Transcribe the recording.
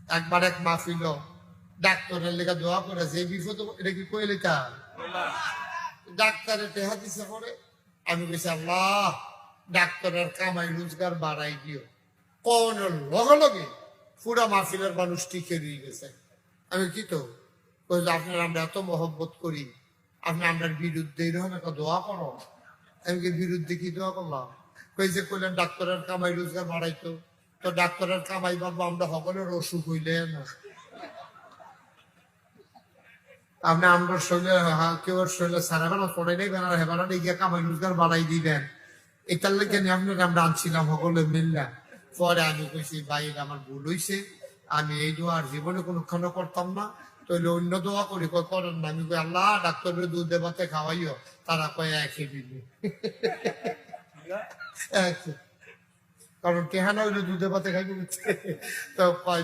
একবার এক মাহফিল ডাক্তারের লেগে দোয়া করেছে এই বিপদ এটা কি কইলে তা ডাক্তারের টেহা দিছে পরে আমি বলছি আল্লাহ ডাক্তারের কামাই রোজগার বাড়াই দিও কোন লগে লগে পুরা মাহফিলের মানুষ টিকে দিয়ে গেছে আমি কি তো আপনার আমরা এত মহব্বত করি আপনি আপনার বিরুদ্ধে এরকম একটা দোয়া করো আমি কি বিরুদ্ধে কি দোয়া করলাম কই যে কইলেন ডাক্তারের কামাই রোজগার বাড়াইতো তো ডাক্তারের কামাই বাবা আমরা সকলের অসুখ হইলেন আপনি আমরা শরীরে কেউ শরীরে সারা বেলা পড়ে নেই বেলা হেবেলা গিয়ে কামাই রোজগার বাড়াই দিবেন এটার লেগে আপনার আমরা আনছিলাম সকলে মিললাম পরে আমি কইছি ভাই আমার ভুল হয়েছে আমি এই দোয়া আর জীবনে কোনোক্ষণ করতাম না তাহলে অন্য দোয়া করি করেন না আমি কই আল্লাহ ডাক্তারের দুধ দেবাতে খাওয়াইও তারা কয় একই দিবি কারণ কেহানা হইলে দুধে ভাতে খাইবে তো কয়